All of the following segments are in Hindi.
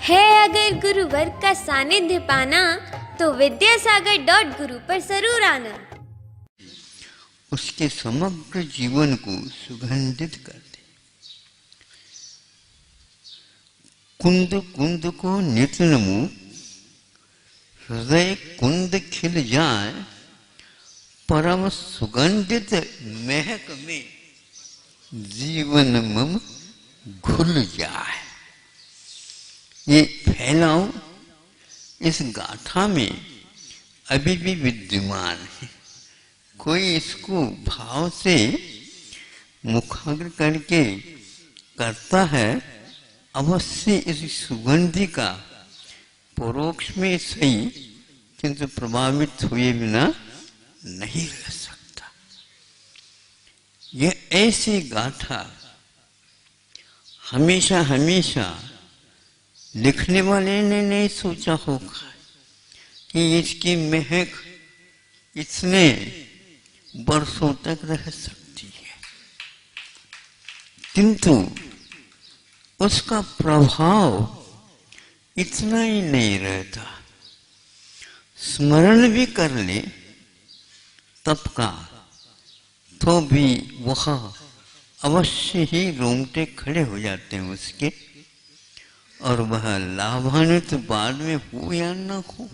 है अगर गुरुवर का सानिध्य पाना तो विद्यासागर.गुरु पर जरूर आना। उसके समग्र जीवन को सुगंधित कर दे। कुंद कुंद को नित्य नमो, हृदय कुंद खिल जाए, परम सुगंधित महक में जीवन मम घुल जाए। ये फैलाव इस गाथा में अभी भी विद्यमान है। कोई इसको भाव से मुखाग्र करके करता है, अवश्य इस सुगंधि का परोक्ष में सही किंतु प्रभावित हुए बिना नहीं रह सकता। यह ऐसी गाथा हमेशा हमेशा लिखने वाले ने नहीं सोचा होगा कि इसकी महक इतने वर्षों तक रह सकती है, किंतु उसका प्रभाव इतना ही नहीं रहता। स्मरण भी कर ले तब का तो भी वह अवश्य ही रोंगटे खड़े हो जाते हैं उसके, और वह लाभान्वित बाद में हो या न हो,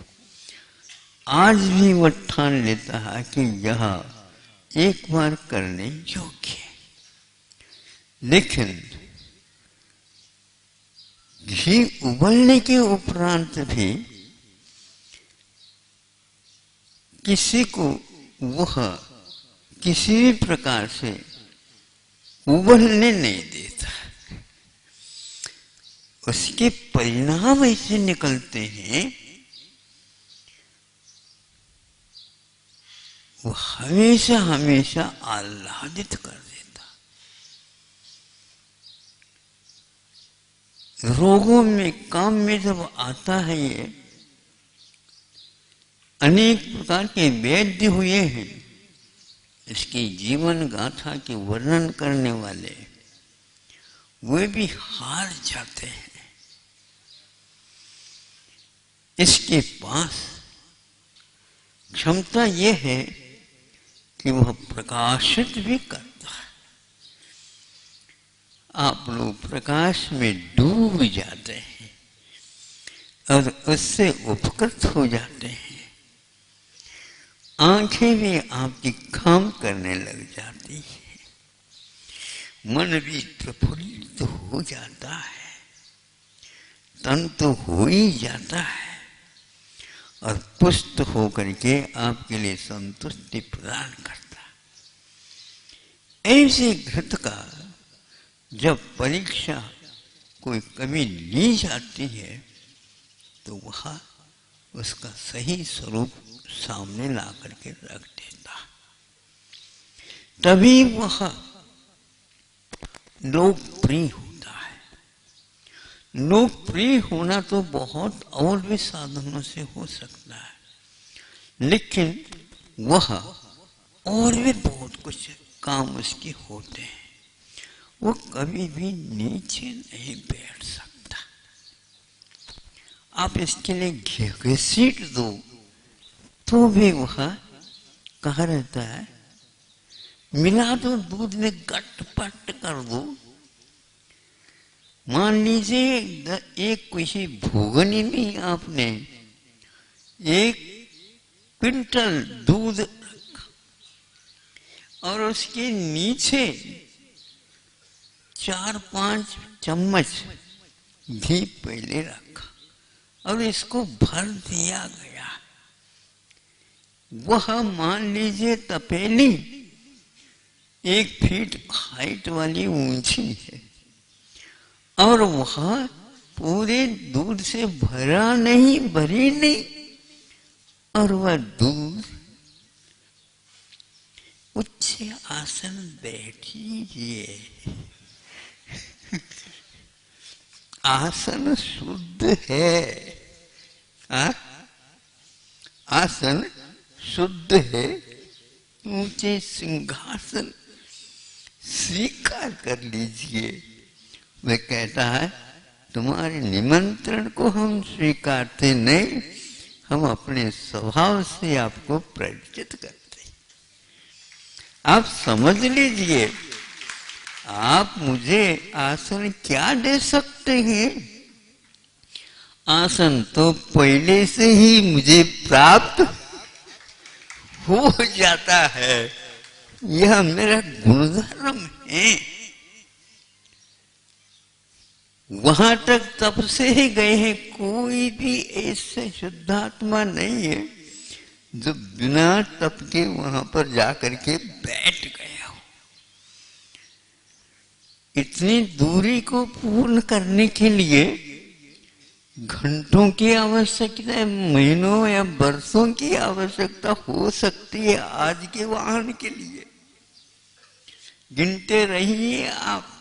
आज भी वह ठान लेता है कि यह एक बार करने योग्य है। लेकिन घी उबलने के उपरांत भी किसी को वह किसी भी प्रकार से उबलने नहीं देता। उसके परिणाम ऐसे निकलते हैं, वो हमेशा हमेशा आह्लादित कर देता। रोगों में काम में जब आता है, ये अनेक प्रकार के वैद्य हुए हैं इसकी जीवन गाथा के वर्णन करने वाले, वे भी हार जाते हैं। इसके पास क्षमता यह है कि वह प्रकाशित भी करता है। आप लोग प्रकाश में डूब जाते हैं और उससे उपकृत हो जाते हैं। आंखें भी आपकी काम करने लग जाती है, मन भी प्रफुल्लित हो जाता है, तन तो हो ही जाता है और पुष्ट होकर के आपके लिए संतुष्टि प्रदान करता। ऐसे घृत का जब परीक्षा कोई कभी ली जाती है तो वह उसका सही स्वरूप सामने ला करके रख देता, तभी वह लोकप्रिय होता है। लोकप्रिय होना तो बहुत और भी साधनों से हो सकता है, लेकिन वह और भी बहुत कुछ काम उसके होते हैं। वो कभी भी नीचे नहीं बैठ सकता। आप इसके लिए घसीट दो तो भी वह कहाँ रहता है, मिला दो दूध में गटपट कर दो। मान लीजिए एक किसी भोगनी में आपने 1 क्विंटल दूध रखा और उसके नीचे 4-5 चम्मच घी पहले रखा और इसको भर दिया गया। वह मान लीजिए तपेली 1 फीट हाइट वाली ऊंची है और वह पूरे दूध से भरा नहीं, भरी नहीं, और वह दूध उच्च आसन बैठिए। आसन शुद्ध है, आसन शुद्ध है, ऊंचे सिंहासन स्वीकार कर लीजिए। वह कहता है तुम्हारे निमंत्रण को हम स्वीकारते नहीं, हम अपने स्वभाव से आपको परिचित करते हैं। आप समझ लीजिए, आप मुझे आसन क्या दे सकते हैं? आसन तो पहले से ही मुझे प्राप्त हो जाता है, यह मेरा गुणधर्म है। वहां तक तब से ही गए हैं, कोई भी ऐसे शुद्धात्मा नहीं है जो बिना तप के वहां पर जाकर के बैठ गया हो। इतनी दूरी को पूर्ण करने के लिए घंटों की आवश्यकता है, महीनों या वर्षों की आवश्यकता हो सकती है आज के वाहन के लिए। गिनते रहिए आप,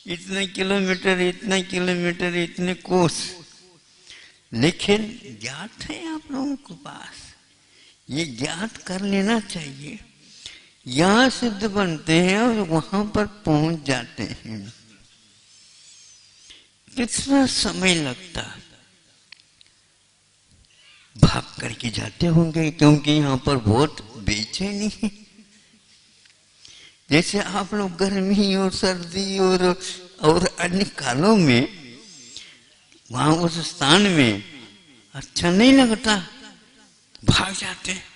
इतने किलोमीटर, इतना किलोमीटर, इतने कोस, लेकिन ज्ञात है आप लोगों के पास, ये ज्ञात कर लेना चाहिए। यहां सिद्ध बनते हैं और वहां पर पहुंच जाते हैं। कितना समय लगता, भाग करके जाते होंगे, क्योंकि यहां पर बहुत बेचैनी है। जैसे आप लोग गर्मी और सर्दी और अन्य कालों में वहां उस स्थान में अच्छा नहीं लगता, भाग जाते हैं।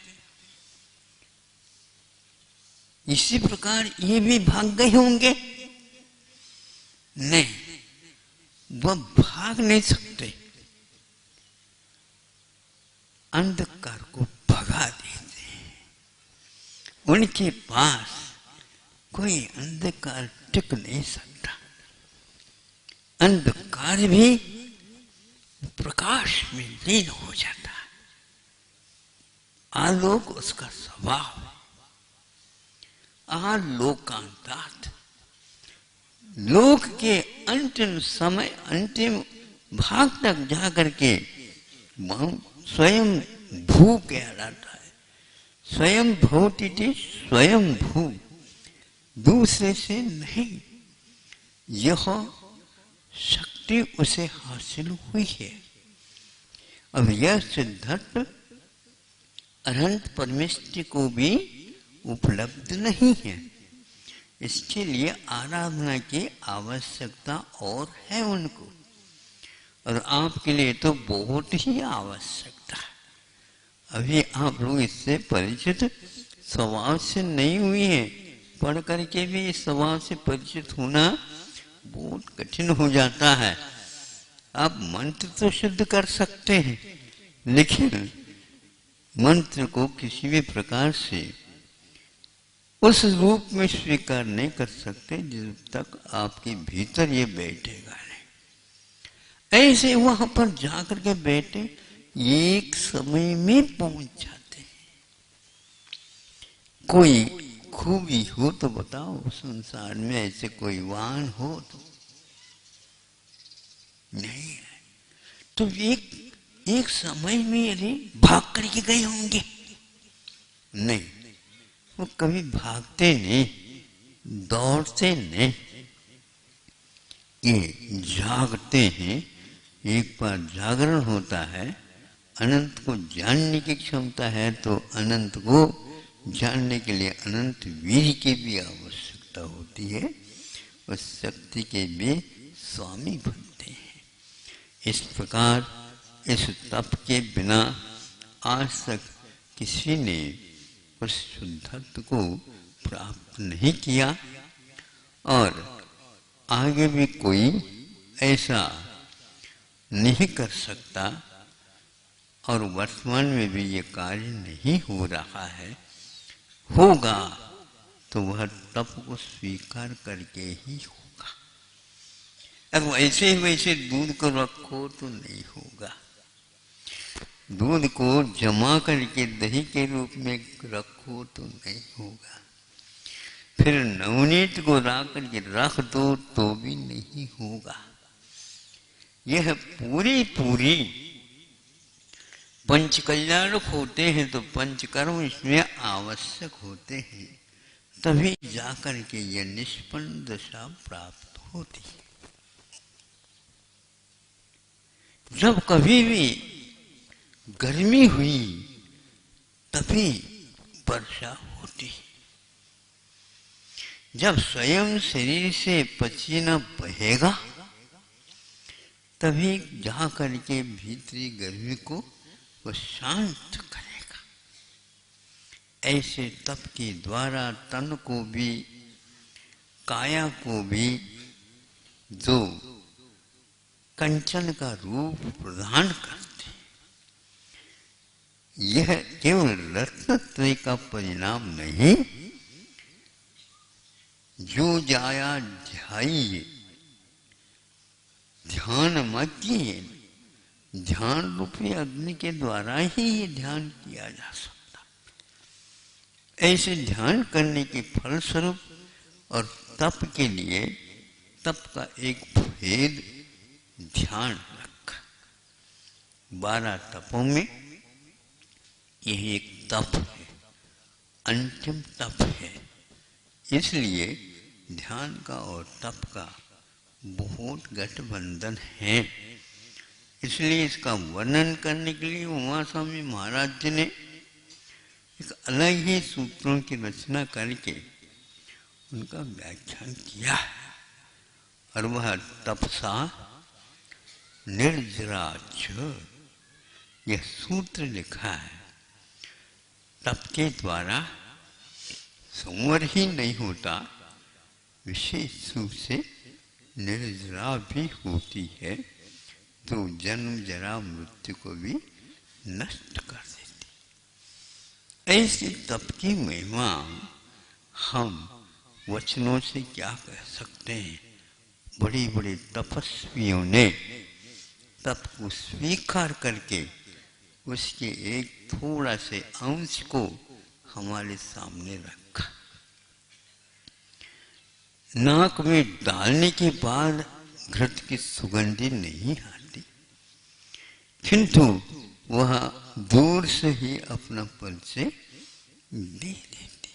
इसी प्रकार ये भी भाग गए होंगे? नहीं, वह भाग नहीं सकते, अंधकार को भगा देते हैं। उनके पास कोई अंधकार टिक नहीं सकता। अंधकार भी प्रकाश में लीन हो जाता है। आलोक उसका स्वभाव। आलोकांतात, लोक के अंतिम समय, अंतिम भाग तक जाकर के स्वयं भू कहलाता है। स्वयं भवति स्वयं भू, दूसरे से नहीं। यह शक्ति उसे हासिल हुई है। अब यह सिद्धार्थ अनंत परमेष्टि को भी उपलब्ध नहीं है। इसके लिए आराधना की आवश्यकता और है उनको, और आपके लिए तो बहुत ही आवश्यकता है। अभी आप लोग इससे परिचित स्वभाव से नहीं हुए हैं, पढ़ करके भी इस स्वभाव से परिचित होना बहुत कठिन हो जाता है। आप मंत्र तो शुद्ध कर सकते हैं, लेकिन मंत्र को किसी भी प्रकार से उस रूप में स्वीकार नहीं कर सकते जब तक आपके भीतर ये बैठेगा नहीं। ऐसे वहां पर जाकर के बैठे एक समय में पहुंच जाते हैं। कोई खूबी हो तो बताओ संसार में, ऐसे कोई वाहन हो तो नहीं है। तो एक समय में यदि भाग करके गए होंगे? नहीं, वो कभी भागते नहीं, दौड़ते नहीं, ये जागते हैं। एक बार जागरण होता है, अनंत को जानने की क्षमता है, तो अनंत को जानने के लिए अनंत वीर की भी आवश्यकता होती है। उस शक्ति के भी स्वामी बनते हैं। इस प्रकार इस तप के बिना आज तक किसी ने उस शुद्धत्व को प्राप्त नहीं किया, और आगे भी कोई ऐसा नहीं कर सकता, और वर्तमान में भी ये कार्य नहीं हो रहा है। होगा तो वह तप को स्वीकार करके ही होगा। अब वैसे वैसे दूध को रखो तो नहीं होगा। दूध को जमा करके दही के रूप में रखो तो नहीं होगा। फिर नवनीत को ला करके रख दो तो भी नहीं होगा। यह पूरी पंचकल्याणक होते हैं, तो पंचकर्म इसमें आवश्यक होते हैं, तभी जाकर के यह निष्पन्न दशा प्राप्त होती है। जब कभी भी गर्मी हुई तभी वर्षा होती। जब स्वयं शरीर से पसीना बहेगा तभी जा करके भीतरी गर्मी को वो शांत करेगा। ऐसे तप के द्वारा तन को भी काया को भी जो कंचन का रूप प्रदान करते, यह केवल रत्नत्रय का परिणाम नहीं, जो जाया ध्याई ध्यान मग्न, ध्यान रूपी अग्नि के द्वारा ही ये ध्यान किया जा सकता। ऐसे ध्यान करने के फलस्वरूप और तप के लिए तप का एक भेद ध्यान रखा। 12 तपों में यह एक तप है, अंतिम तप है। इसलिए ध्यान का और तप का बहुत गठबंधन है। इसलिए इसका वर्णन करने के लिए उमा स्वामी महाराज जी ने एक अलग ही सूत्रों की रचना करके उनका व्याख्यान किया है। और वह तपसा निर्जराच, यह सूत्र लिखा है। तप के द्वारा संवर ही नहीं होता, विशेष रूप से निर्जरा भी होती है, तो जन्म जरा मृत्यु को भी नष्ट कर देती। ऐसी तप की महिमा हम वचनों से क्या कह सकते हैं। बड़े बड़े तपस्वियों ने तप को स्वीकार करके उसके एक थोड़ा से अंश को हमारे सामने रखा। नाक में डालने के बाद घृत की सुगंधी नहीं आती, किंतु वह दूर से ही अपना परिचय दे देती।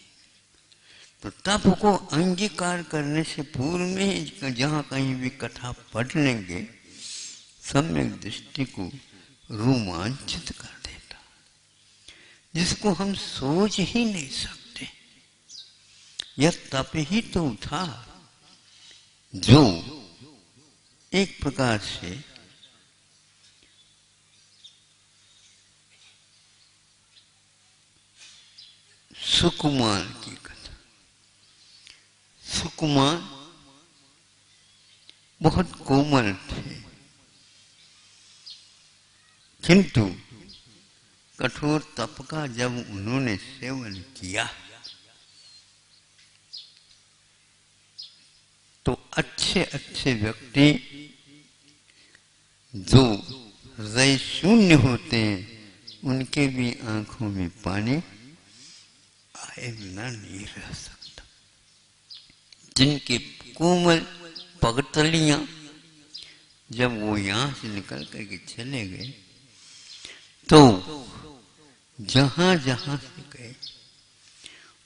तो तप को अंगीकार करने से पूर्व में जहाँ कहीं भी कथा पढ़ लेंगे, सम्यक दृष्टि को रोमांचित कर देता, जिसको हम सोच ही नहीं सकते। यह तप ही तो था जो एक प्रकार से सुकुमार की कथा। सुकुमार बहुत कोमल थे, किंतु कठोर तप का जब उन्होंने सेवन किया तो अच्छे अच्छे व्यक्ति जो हृदय शून्य होते हैं, उनके भी आंखों में पानी आए बिना नहीं रह सकता। जिनके कोमल पगतलियां जब वो यहां से निकल करके चले गए, तो जहां जहां से गए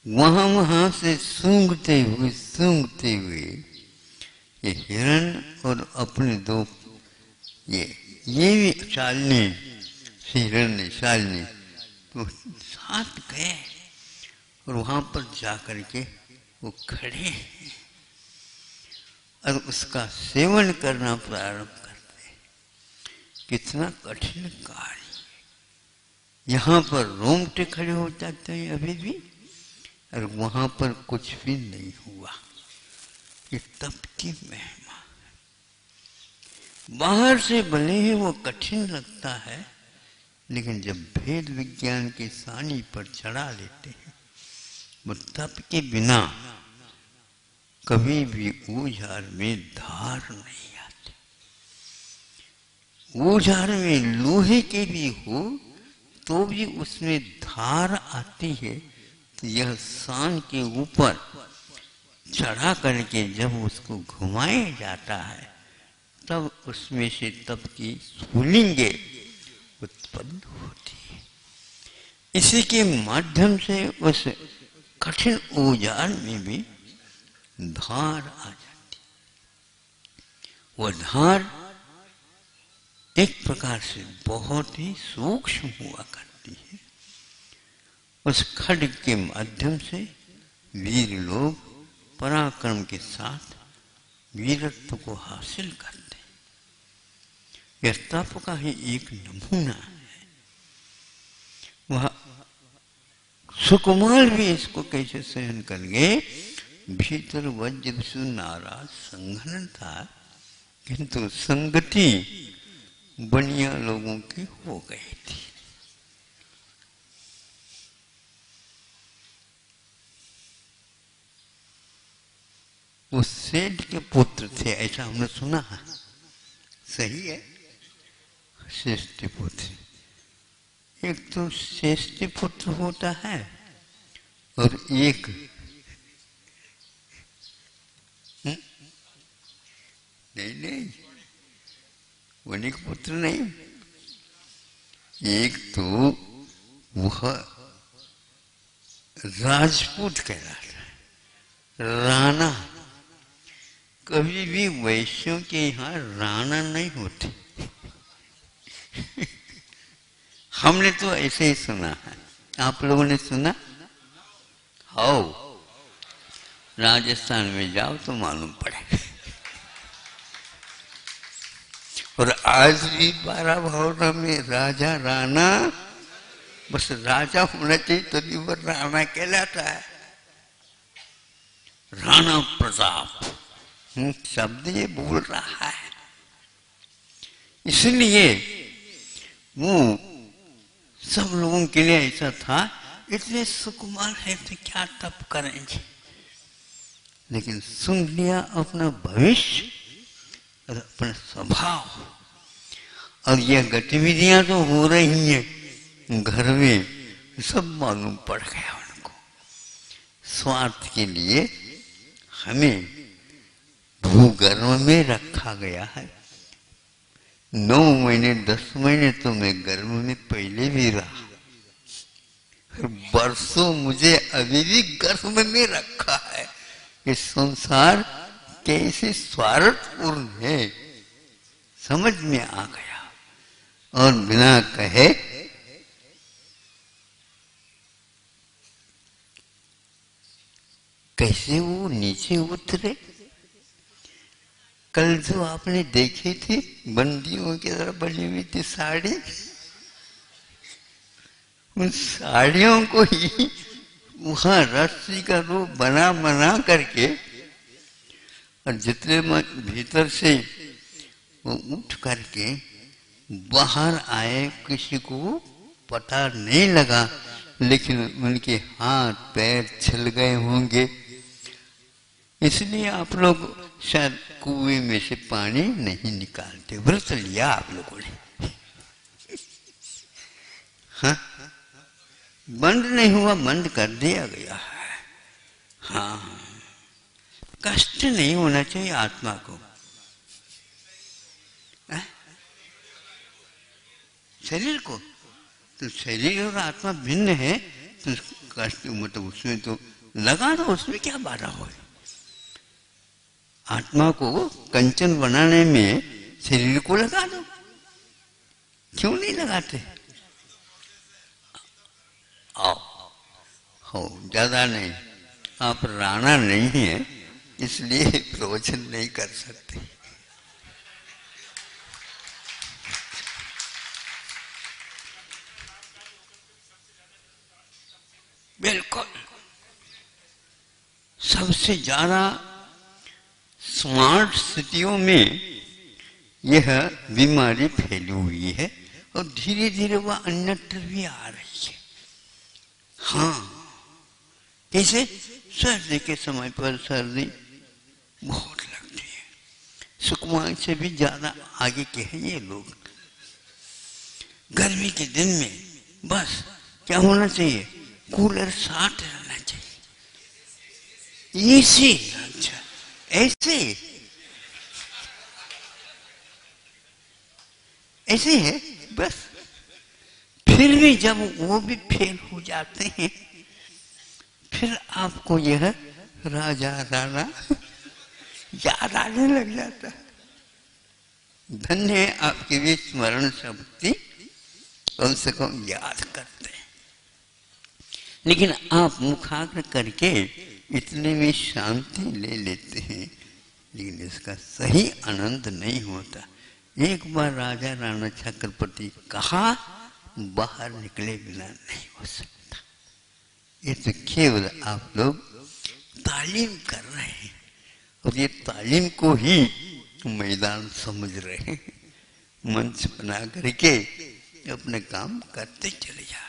वहां वहां से सूंघते हुए ये हिरण और अपने दो ये भी शालिनी, हिरण ने शालिनी तो साथ गए और वहां पर जाकर के वो खड़े हैं और उसका सेवन करना प्रारंभ करते हैं। कितना कठिन कार्य। यहाँ पर रोंगटे खड़े हो जाते हैं अभी भी, और वहां पर कुछ भी नहीं हुआ। ये तप की महिमा है। बाहर से भले ही वो कठिन लगता है, लेकिन जब भेद विज्ञान के सानी पर चढ़ा लेते हैं, वो तप के बिना कभी भी ओझार में धार नहीं आती। ओझार में लोहे के भी हो तो भी उसमें धार आती है। तो यह सान के ऊपर चढ़ा करके जब उसको घुमाया जाता है, तब उसमें से तप की स्फुलिंगे उत्पन्न होती है। इसी के माध्यम से उस कठिन औजार में भी धार आ जाती। वह धार एक प्रकार से बहुत ही सूक्ष्म हुआ करती है। उस खड्ग के माध्यम से वीर लोग पराक्रम के साथ वीरत्व को हासिल करते हैं। यह तप का ही एक नमूना है। वह सुकुमार भी इसको कैसे सहन कर गए। भीतर वज्र से नाराज संघन था, किंतु संगति बनिया लोगों की हो गई थी। वो सेठ के पुत्र थे, ऐसा हमने सुना है, सही है। श्रेष्ठ पुत्र, एक तो श्रेष्ठ पुत्र होता है और एक नहीं वनिक पुत्र नहीं, एक तो वह राजपूत कहलाता है, राणा। कभी भी वैश्यों के यहाँ राणा नहीं होते। हमने तो ऐसे ही सुना है, आप लोगों ने सुना? हो, राजस्थान में जाओ तो मालूम पड़ेगा। और आज भी 12 भवनों में राजा राणा, बस राजा होना चाहिए तभी वो राणा कहलाता है। राणा प्रताप शब्द ये बोल रहा है, इसलिए वो सब लोगों के लिए ऐसा था। इतने सुकुमार है तो क्या तप करेंगे, लेकिन सुन लिया अपना भविष्य और अपना स्वभाव। और यह गतिविधियां तो हो रही हैं घर में, सब मालूम पड़ गया उनको। स्वार्थ के लिए हमें भूगर्भ में रखा गया है। 9 महीने 10 महीने तो मैं गर्भ में पहले भी रहा, बरसों मुझे अभी भी गर्भ में रखा है। ये संसार कैसे स्वार्थपूर्ण है समझ में आ गया। और बिना कहे कैसे वो नीचे उतरे। कल जो आपने देखी थी बंदियों की तरह बनी हुई थी साड़ी, उन साड़ियों को ही वहां रस्सी का रूप बना करके, और जितने भीतर से वो उठ करके बाहर आए किसी को पता नहीं लगा, लेकिन उनके हाथ पैर छिल गए होंगे। इसलिए आप लोग शायद कुएं में से पानी नहीं निकालते। व्रत लिया आप लोगों ने, हाँ, बंद नहीं हुआ, बंद कर दिया गया है। हाँ, कष्ट नहीं होना चाहिए आत्मा को। शरीर को तो शरीर और आत्मा भिन्न है, तो कष्ट मतलब उसमें तो लगा दो, उसमें क्या बाधा हो। आत्मा को कंचन बनाने में शरीर को लगा दो, क्यों नहीं लगाते? आओ हो, ज्यादा नहीं, आप राणा नहीं है इसलिए प्रवचन नहीं कर सकते। बिल्कुल सबसे ज्यादा स्मार्ट सिटियों में यह बीमारी फैली हुई है और धीरे धीरे वह अन्यत्र भी आ रही है। हाँ, कैसे? सर्दी के समय पर सर्दी बहुत लगती है, सुकुमार से भी ज्यादा आगे के हैं ये लोग। गर्मी के दिन में बस क्या होना चाहिए? कूलर साथ रहना चाहिए। एसी, अच्छा ऐसे है बस। फिर भी जब वो भी फेल हो जाते हैं, फिर आपको यह राजा राणा याद आने लग जाता है। धन्य है आपकी भी स्मरण शक्ति, कम से कम याद करते हैं। लेकिन आप मुखाग्र करके इतने में शांति ले लेते हैं, लेकिन इसका सही आनंद नहीं होता। एक बार राजा राणा चक्रवर्ती कहा, बाहर निकले बिना नहीं हो सकता। ये तो केवल आप लोग तालीम कर रहे हैं, और ये तालीम को ही मैदान समझ रहे हैं। मंच बना करके अपने काम करते चले जा।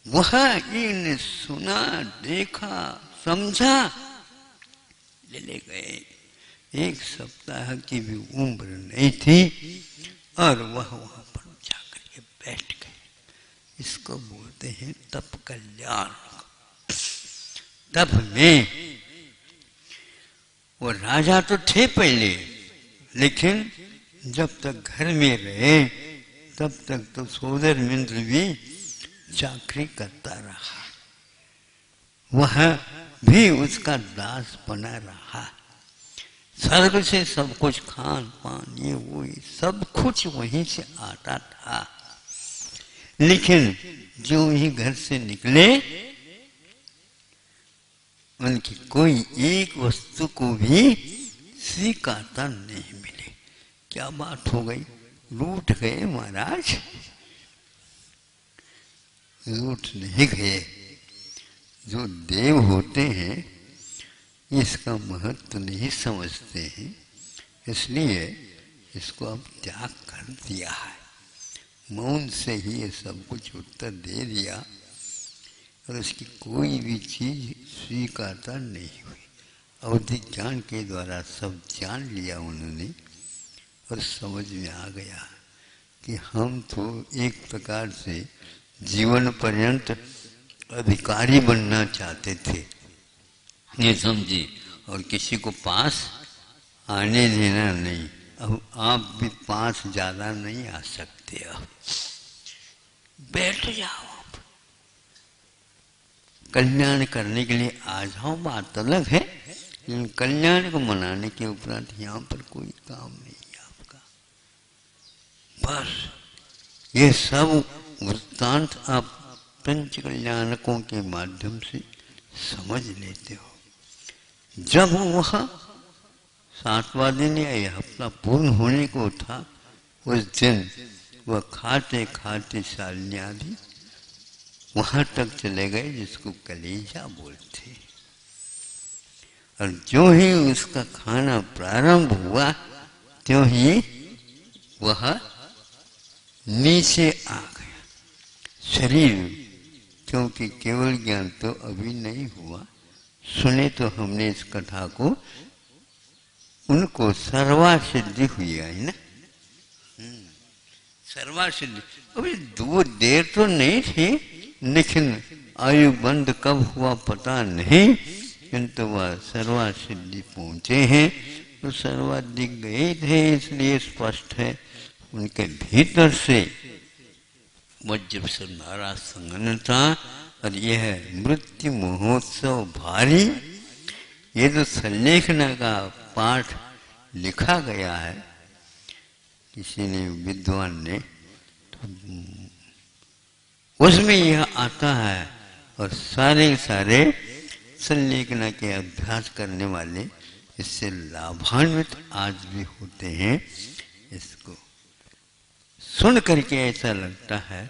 वह इन सुना, देखा, समझा, ले गए। एक सप्ताह की भी उम्र नहीं थी और वह वहां पर जाकर के बैठ गए। इसको बोलते हैं तप कल्याण। तप में वो राजा तो थे पहले, लेकिन जब तक घर में रहे तब तक तो सोदर मिंद्र भी चाकरी करता रहा, वह भी उसका दास बना रहा। स्वर्ग से सब कुछ खान पान ये वो सब कुछ वहीं से आता था। लेकिन जो ही घर से निकले उनकी कोई एक वस्तु को भी स्वीकारता नहीं मिले। क्या बात हो गई, लूट गए महाराज? लूट नहीं गए। जो देव होते हैं इसका महत्व नहीं समझते हैं, इसलिए इसको अब त्याग कर दिया है। मौन से ही ये सब कुछ उत्तर दे दिया और उसकी कोई भी चीज स्वीकारता नहीं हुई। अवधि ज्ञान के द्वारा सब जान लिया उन्होंने और समझ में आ गया कि हम तो एक प्रकार से जीवन पर्यंत अधिकारी बनना चाहते थे, ये समझे, और किसी को पास आने देना नहीं। अब आप भी पास ज्यादा नहीं आ सकते। अब बैठ जाओ, आप कल्याण करने के लिए आ जाओ, बात अलग है, लेकिन कल्याण को मनाने के उपरांत यहाँ पर कोई काम नहीं है आपका। बस ये सब वृत्तांत आप पंच कल्याणकों के माध्यम से समझ लेते हो। जब वह 7वां दिन या यह हफ्ता पूर्ण होने को था, उस दिन वह खाते खाते शालिनी आदि वहां तक चले गए जिसको कलेजा बोलते। और जो ही उसका खाना प्रारंभ हुआ त्यों ही वह नीचे आ गया। शरीर, क्योंकि केवल ज्ञान तो अभी नहीं हुआ, सुने तो हमने इस कथा को, उनको सर्वासिद्धि हुई है ना, सर्वासिद्धि। अभी दो देर तो नहीं थी, लेकिन आयु बंद कब हुआ पता नहीं, किंतु वह सर्वासिद्धि पहुंचे हैं। तो सर्वाधिक गए थे, इसलिए स्पष्ट है उनके भीतर से वज्र से नारा संगन था। और यह मृत्यु महोत्सव भारी, ये जो संलेखना का पाठ लिखा गया है किसी ने, विद्वान ने, तो उसमें यह आता है। और सारे सारे संलेखना के अभ्यास करने वाले इससे लाभान्वित आज भी होते हैं। इसको सुन करके ऐसा लगता है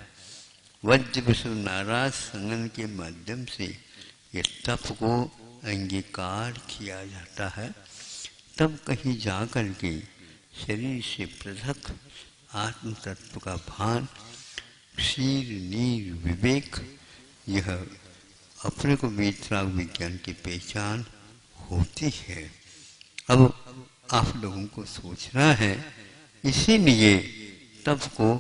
वज्र विष्णु नाराज संगन के माध्यम से ये तप को अंगीकार किया जाता है। तब कहीं जाकर के शरीर से पृथक आत्म तत्व का भान, क्षीर नीर विवेक, यह अपने को वितराग विज्ञान की पहचान होती है। अब आप लोगों को सोचना है, इसीलिए तप को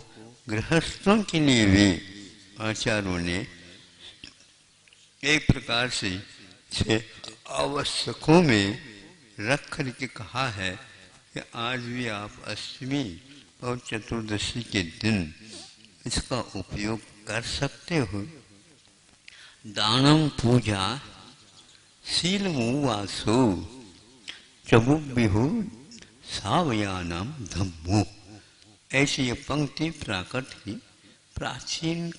गृहस्थों के लिए भी आचार्यों ने एक प्रकार से 6 आवश्यकों में रख करके कहा है कि आज भी आप अष्टमी और चतुर्दशी के दिन इसका उपयोग कर सकते हो। दानम पूजा शील मुवासो चबुबिहु सावयानम धम्मो। ऐसी ये पंक्ति प्राकृत की प्राचीन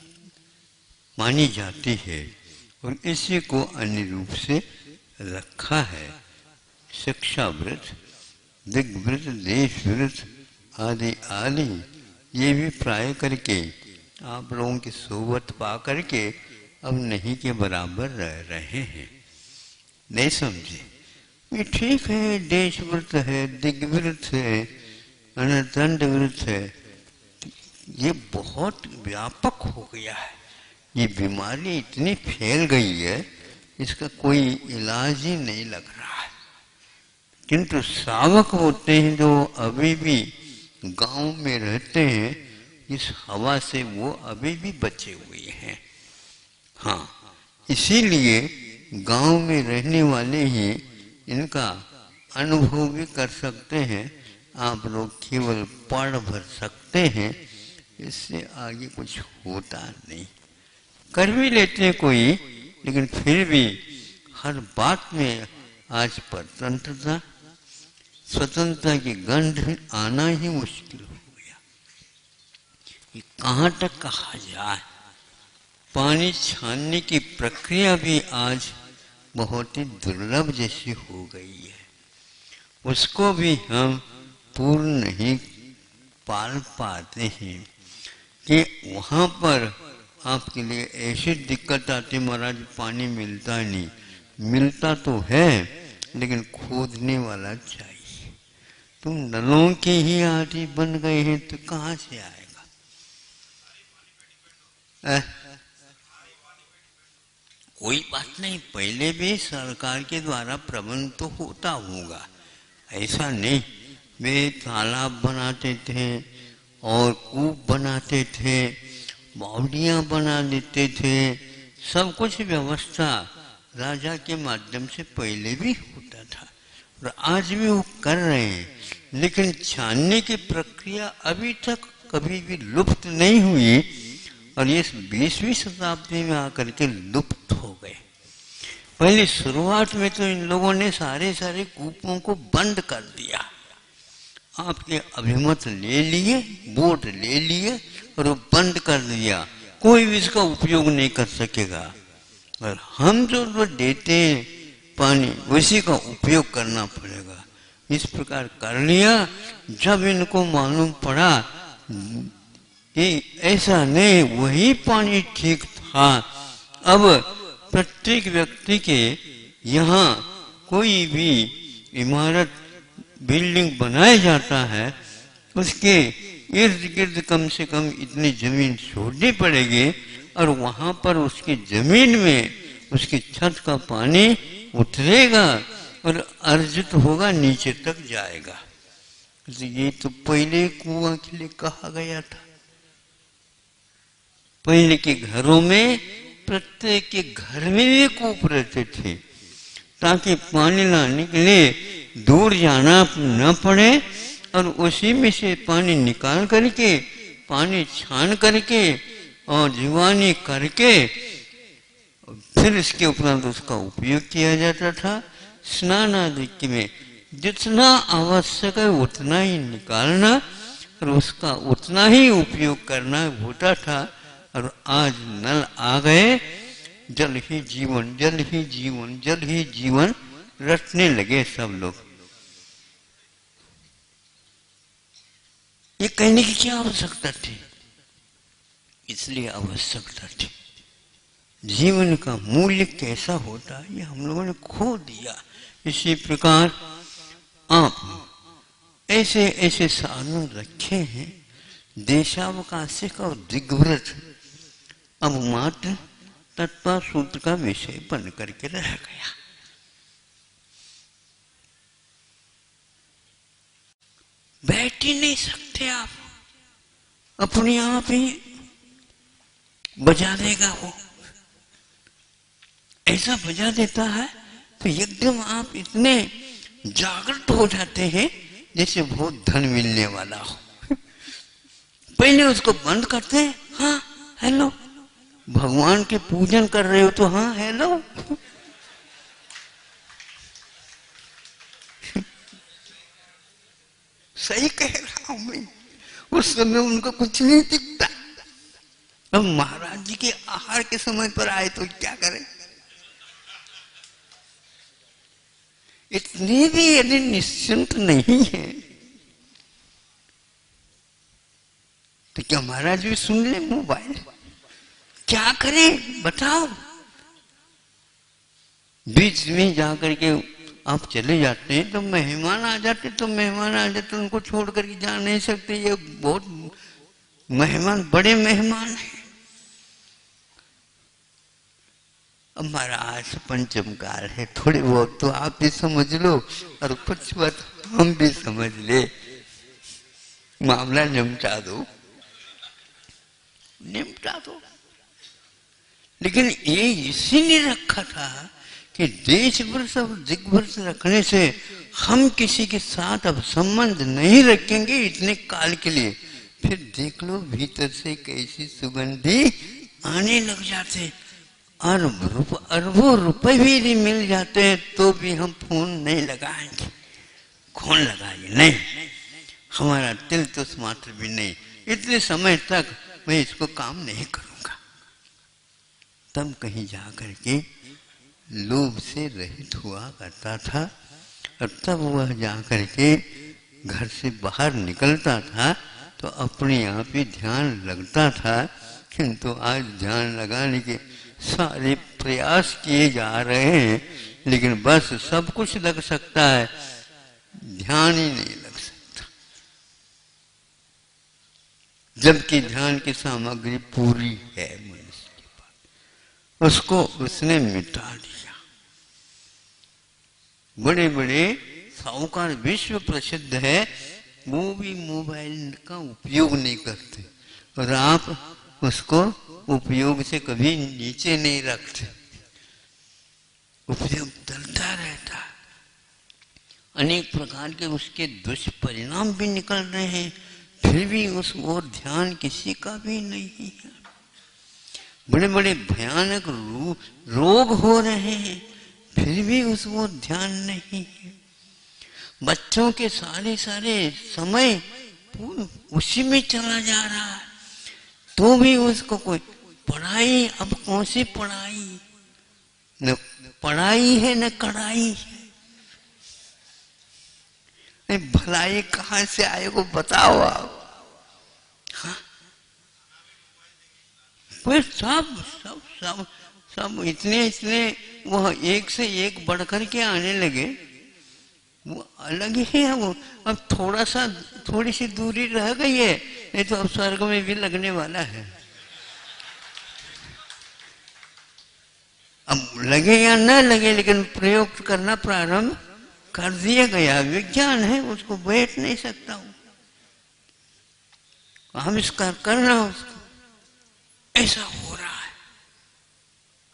मानी जाती है और इसी को अन्य रूप से रखा है। शिक्षा व्रत, दिग्व्रत, देश व्रत आदि आदि ये भी प्राय करके आप लोगों की सोबत पा करके अब नहीं के बराबर रह रहे हैं। नहीं समझे? ये ठीक है, देश व्रत है, दिग्व्रत है, अनदंड व्रत है, ये बहुत व्यापक हो गया है। ये बीमारी इतनी फैल गई है, इसका कोई इलाज ही नहीं लग रहा है। किंतु सावक होते हैं जो अभी भी गांव में रहते हैं, इस हवा से वो अभी भी बचे हुए हैं। हाँ, इसीलिए गांव में रहने वाले ही इनका अनुभव भी कर सकते हैं। आप लोग केवल पढ़ भर सकते हैं, इससे आगे कुछ होता नहीं। कर भी लेते हैं कोई, लेकिन फिर भी हर बात में आज परतंत्रता, स्वतंत्रता की गंध आना ही मुश्किल हो गया। ये कहाँ तक कहा जाए? पानी छानने की प्रक्रिया भी आज बहुत ही दुर्लभ जैसी हो गई है। उसको भी हम पूर्ण नहीं पाल पाते हैं कि वहाँ पर आपके लिए ऐसी दिक्कत आती, महाराज पानी मिलता नहीं। मिलता तो है, लेकिन खोदने वाला चाहिए। तुम नलों के ही आदि बन गए हैं तो कहाँ से आएगा? कोई बात नहीं, पहले भी सरकार के द्वारा प्रबंध तो होता होगा, ऐसा नहीं। वे तालाब बनाते थे और कूप बनाते थे, बावड़ियाँ बना देते थे, सब कुछ व्यवस्था राजा के माध्यम से पहले भी होता था और आज भी वो कर रहे हैं। लेकिन छानने की प्रक्रिया अभी तक कभी भी लुप्त नहीं हुई और ये 20वीं शताब्दी में आकर के लुप्त हो गए। पहले शुरुआत में तो इन लोगों ने सारे कूपों को बंद कर दिया। आपके अभिमत ले लिए, वोट ले लिए और वो बंद कर दिया, कोई भी इसका उपयोग नहीं कर सकेगा। और हम जो देते हैं पानी, उसी का उपयोग करना पड़ेगा। इस प्रकार कर लिया। जब इनको मालूम पड़ा कि ऐसा नहीं, वही पानी ठीक था, अब प्रत्येक व्यक्ति के यहाँ कोई भी इमारत, बिल्डिंग बनाया जाता है, उसके इर्द गिर्द कम से कम इतनी जमीन छोड़नी पड़ेगी और वहाँ पर उसकी जमीन में उसकी छत का पानी उतरेगा और अर्जित होगा, नीचे तक जाएगा। ये तो पहले कुआं के लिए कहा गया था। पहले के घरों में प्रत्येक के घर में भी कूप रहते थे ताकि पानी लाने के लिए दूर जाना न पड़े और उसी में से पानी निकाल करके, पानी छान करके और जीवानी करके फिर इसके उपरांत उसका उपयोग किया जाता था। स्नान आदि में जितना आवश्यक है उतना ही निकालना और उसका उतना ही उपयोग करना होता था। और आज नल आ गए, जल ही जीवन, जल ही जीवन, जल ही जीवन रटने लगे सब लोग। ये कहने की क्या आवश्यकता थी? इसलिए आवश्यकता थी। जीवन का मूल्य कैसा होता है ये हम लोगों ने खो दिया। इसी प्रकार आप ऐसे ऐसे साधन रखे हैं। देशावकाशिक और दिग्व्रत अब मात्र तत्व सूत्र का विषय बन करके रह गया। बैठ ही नहीं सकते आप, अपने आप ही बजा देगा वो। ऐसा बजा देता है तो एकदम आप इतने जागृत हो जाते हैं जैसे बहुत धन मिलने वाला हो। पहले उसको बंद करते हैं, हाँ हेलो, भगवान के पूजन कर रहे हो तो हाँ हेलो। सही कह रहा हूं मैं। उस समय उनको कुछ नहीं दिखता। अब महाराज जी के आहार के समय पर आए तो क्या करें? इतने भी यदि निश्चिंत नहीं है तो क्या महाराज भी सुन ले मोबाइल? क्या करें बताओ? बीच में जाकर के आप चले जाते हैं तो मेहमान आ जाते, उनको छोड़ करके जा नहीं सकते। ये बहुत मेहमान, बड़े मेहमान हैं। अब महाराज पंचम काल है, थोड़ी बहुत तो आप भी समझ लो और कुछ बात हम भी समझ ले, मामला निपटा दो। लेकिन ये इसीलिए रखा था कि देश वर्ष और दिग्वर्ष रखने से हम किसी के साथ अब संबंध नहीं रखेंगे इतने काल के लिए। फिर देख लो भीतर से कैसी सुगंधी आने लग जाते, और अरबों रुपए भी यदि मिल जाते हैं तो भी हम फोन नहीं लगाएंगे। कौन लगाएंगे? नहीं, हमारा दिल तो मात्र भी नहीं, इतने समय तक मैं इसको काम नहीं करूंगा। तब कहीं जा करके लोभ से रहित हुआ करता था, और तब वह जा करके घर से बाहर निकलता था तो अपने आप ही ध्यान लगता था। किंतु आज ध्यान लगाने के सारे प्रयास किए जा रहे हैं, लेकिन बस सब कुछ लग सकता है, ध्यान ही नहीं लग सकता। जबकि ध्यान की सामग्री पूरी है मनुष्य के पास, उसको उसने मिटा दिया। बड़े बड़े साहूकार विश्व प्रसिद्ध है, वो भी मोबाइल का उपयोग नहीं करते, और आप उसको उपयोग से कभी नीचे नहीं रखते। उपयोग चलता रहता, अनेक प्रकार के उसके दुष्परिणाम भी निकल रहे हैं, फिर भी उस ओर ध्यान किसी का भी नहीं है। बड़े बड़े भयानक रोग हो रहे हैं, फिर भी उस ओर ध्यान नहीं है। बच्चों के सारे समय उसी में चला जा रहा है, तो भी उसको कोई पढ़ाई, अब कौन सी पढ़ाई, न पढ़ाई है न कढ़ाई है। भलाई कहां से आए वो बताओ आप। हाँ? सब सब सब सब इतने वह एक से एक बढ़ कर के आने लगे, वो अलग ही है। वो अब थोड़ी सी दूरी रह गई है, नहीं तो अब स्वर्ग में भी लगने वाला है। अब लगे या न लगे, लेकिन प्रयोग करना प्रारंभ कर दिया गया। विज्ञान है, उसको बैठ नहीं सकता हूं, आविष्कार करना उसको, ऐसा हो रहा है।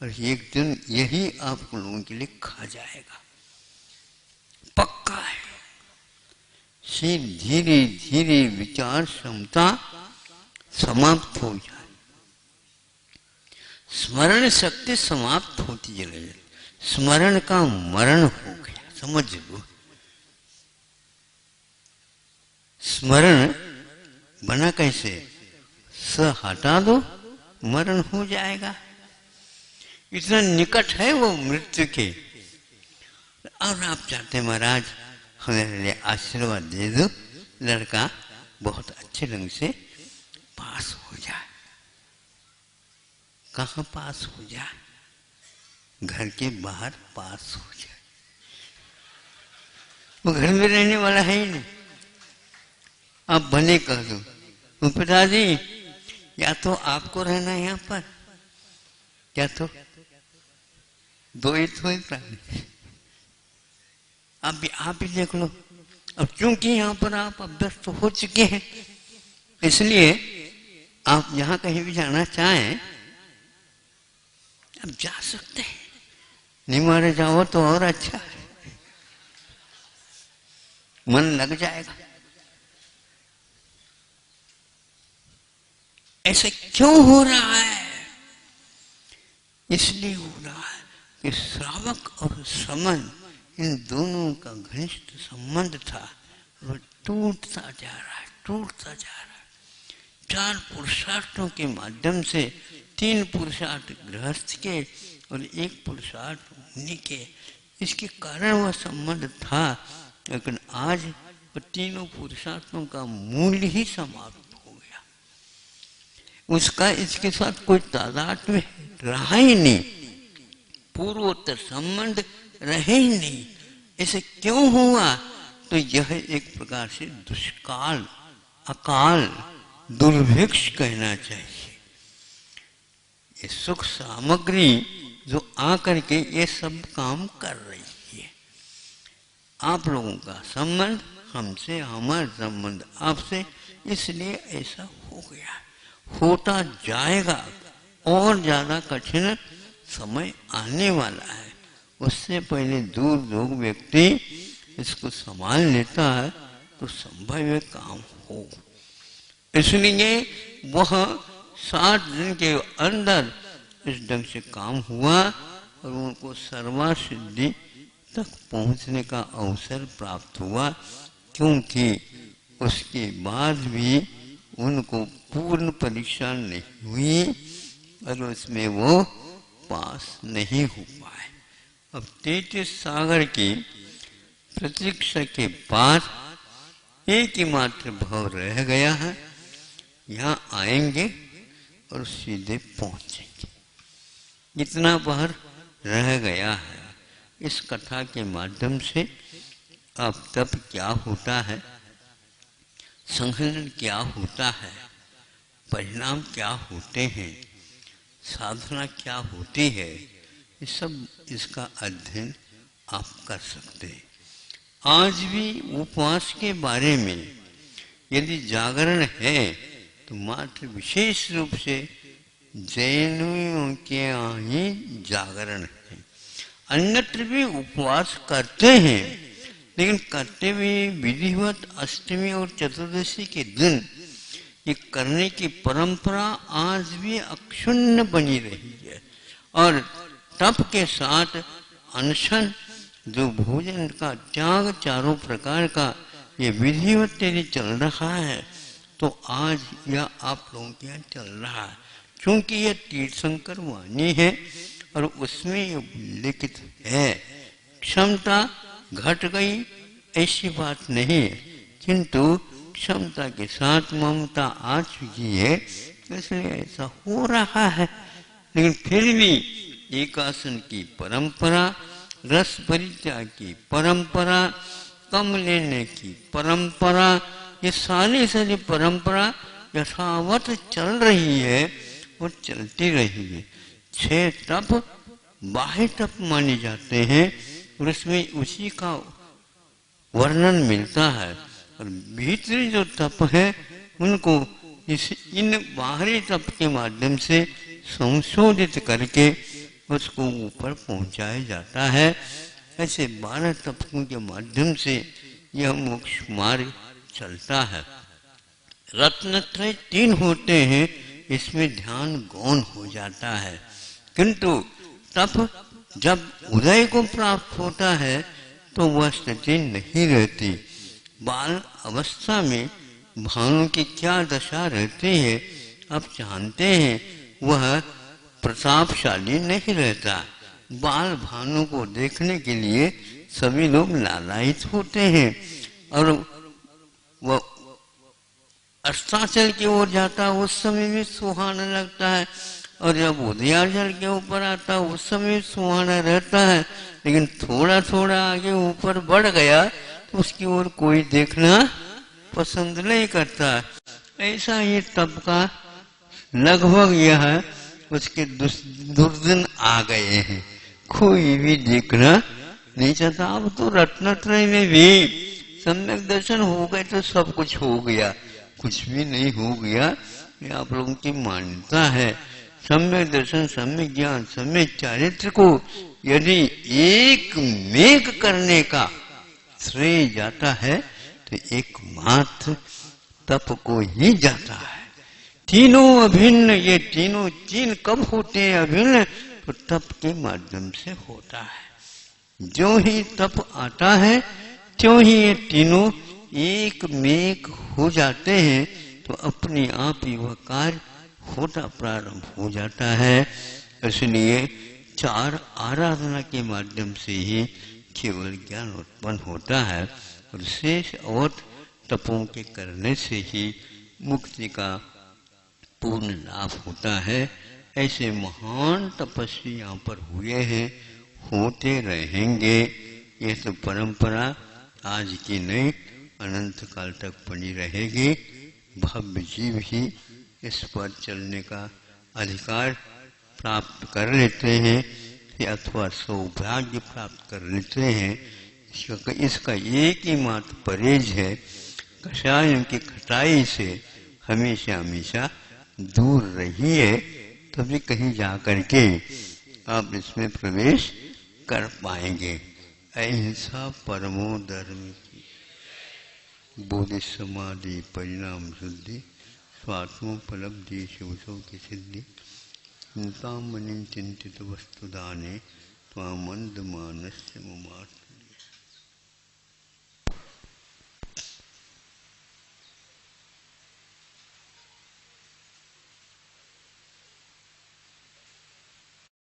और एक दिन यही आप लोगों के लिए खा जाएगा, पक्का है। से धीरे धीरे विचार क्षमता समाप्त हो जाए, स्मरण शक्ति समाप्त होती चले जाए, स्मरण का मरण हो गया, समझ लो। स्मरण बना कैसे? स हटा दो, मरण हो जाएगा। इतना निकट है वो मृत्यु के। और आप चाहते महाराज हमारे लिए आशीर्वाद दे दो, लड़का बहुत अच्छे ढंग से पास हो जाए। कहाँ पास हो जाए? घर के बाहर पास हो जाए। वो घर में रहने वाला है ही नहीं। आप भले कह दो पिताजी, या तो आपको रहना है यहाँ पर, या तो दो ही तो प्राणी, आप ही देख लो। अब क्योंकि यहाँ पर आप अभ्यस्त हो चुके हैं, इसलिए आप यहाँ कहीं भी जाना चाहें अब जा सकते हैं, नहीं मारे जाओ तो और अच्छा है, मन लग जाएगा। ऐसे क्यों हो रहा है? इसलिए हो रहा है कि श्रावक और श्रमण इन दोनों का घनिष्ठ संबंध था, वो टूटता जा रहा है, टूटता जा रहा है। 4 पुरुषार्थों के माध्यम से 3 पुरुषार्थ गृहस्थ के और 1 पुरुषार्थ मुनि के, इसके कारण वह संबंध था। लेकिन आज वो तीनों पुरुषार्थों का मूल्य ही समाप्त हो गया, उसका इसके साथ कोई तादात्म्य रहा ही नहीं, पूर्वोत्तर संबंध रहे ही नहीं। ऐसे क्यों हुआ? तो यह एक प्रकार से दुष्काल, अकाल, दुर्भिक्ष कहना चाहिए। ये सुख सामग्री जो आकर के ये सब काम कर रही है, आप लोगों का संबंध हमसे, हमारा संबंध आपसे, इसलिए ऐसा हो गया, होता जाएगा। और ज्यादा कठिन समय आने वाला है, उससे पहले दूर जो व्यक्ति इसको संभाल लेता है तो संभव काम हो। इसलिए वह 7 दिन के अंदर इस ढंग से काम हुआ और उनको सर्वा सिद्धि तक पहुंचने का अवसर प्राप्त हुआ, क्योंकि उसके बाद भी उनको पूर्ण परीक्षा नहीं हुई और उसमें वो पास नहीं हो पाए। अब 33 सागर की प्रतीक्षा के बाद एक ही मात्र भाव रह गया है, यहाँ आएंगे और सीधे पहुंचेंगे। इतना बाहर रह गया है। इस कथा के माध्यम से अब तब क्या होता है, संघलन क्या होता है, परिणाम क्या होते हैं, साधना क्या होती है, ये सब इसका अध्ययन आप कर सकते हैं। आज भी उपवास के बारे में यदि जागरण है तो मात्र विशेष रूप से जैनियों के यहाँ ही जागरण है। अन्यत्र भी उपवास करते हैं, लेकिन करते हुए विधिवत अष्टमी और चतुर्दशी के दिन ये करने की परंपरा आज भी अक्षुण्ण बनी रही है। और तप के साथ अनशन, जो भोजन का त्याग, चारों प्रकार का ये विधिवत यदि चल रहा है तो आज यह आप लोगों के यहाँ चल रहा है, क्योंकि यह तीर्थंकर वाणी है और उसमें ये उल्लेखित है। क्षमता घट गई ऐसी बात नहीं है, किंतु क्षमता के साथ ममता आ चुकी है, इसलिए ऐसा हो रहा है। लेकिन फिर भी एकासन की परंपरा, रस परित्याग की परंपरा, कम लेने की परंपरा, ये सारी परंपरा यथावत चल रही है और चलती रही है। 6 तप बाह्य तप माने जाते हैं और उसमें उसी का वर्णन मिलता है, और भीतरी जो तप है उनको इन बाहरी तप के माध्यम से संशोधित करके उसको ऊपर पहुंचाया जाता है। ऐसे 12 तपकों के माध्यम से यह मोक्ष मार्ग चलता है। रत्नत्रय 3 होते हैं, इसमें ध्यान गौण हो जाता है, किंतु तप जब उदय को प्राप्त होता है तो वह स्थिति नहीं रहती। बाल अवस्था में भानु की क्या दशा रहती है आप जानते हैं, वह प्रतापशाली नहीं रहता। बाल भानु को देखने के लिए सभी लोग लालायित होते हैं और वह अस्ताचल की ओर जाता है उस समय भी सुहाना लगता है, और जब उदयाचल के ऊपर आता है उस समय सुहाना रहता है, लेकिन थोड़ा थोड़ा आगे ऊपर बढ़ गया तो उसकी ओर कोई देखना पसंद नहीं करता। ऐसा ही तप का लगभग यह उसके दुर्दिन आ गए हैं, कोई भी देखना नहीं चाहता। अब तो रत्नत्रय में भी सम्यक दर्शन हो गए तो सब कुछ हो गया, कुछ भी नहीं हो गया, ये आप लोगों की मान्यता है। सम्यक दर्शन, सम्यक ज्ञान, सम्यक चारित्र को यदि एक मेघ करने का श्रेय जाता है तो एकमात्र तप को ही जाता है। तीनों अभिन्न, ये तीनों चीन कब होते हैं अभिन्न, तो तप के माध्यम से होता है। जो ही तप आता है त्यों ही ये तीनों एक में हो जाते हैं तो अपने आप ही वह कार्य होना प्रारंभ हो जाता है। इसलिए चार आराधना के माध्यम से ही केवल ज्ञान उत्पन्न होता है और शेष और तपों के करने से ही मुक्ति का पूर्ण लाभ होता है। ऐसे महान तपस्वी यहाँ पर हुए हैं, होते रहेंगे। यह तो परंपरा आज की नहीं, अनंत काल तक बनी रहेगी। भव्य जीव ही इस पर चलने का अधिकार प्राप्त कर लेते हैं अथवा सौभाग्य प्राप्त कर लेते हैं। इसका एक ही मात्र परहेज है, कषायों की खटाई से हमेशा हमेशा दूर रहिए, तभी कहीं जाकर के आप इसमें प्रवेश कर पाएंगे। अहिंसा परमो धर्म की बोधि समाधि परिणाम शुद्धि स्वात्मोपलब्धि शिवसो की सिद्धि चिंतामणि चिंतित वस्तुदाने त्वामंद मानस्य मुमात्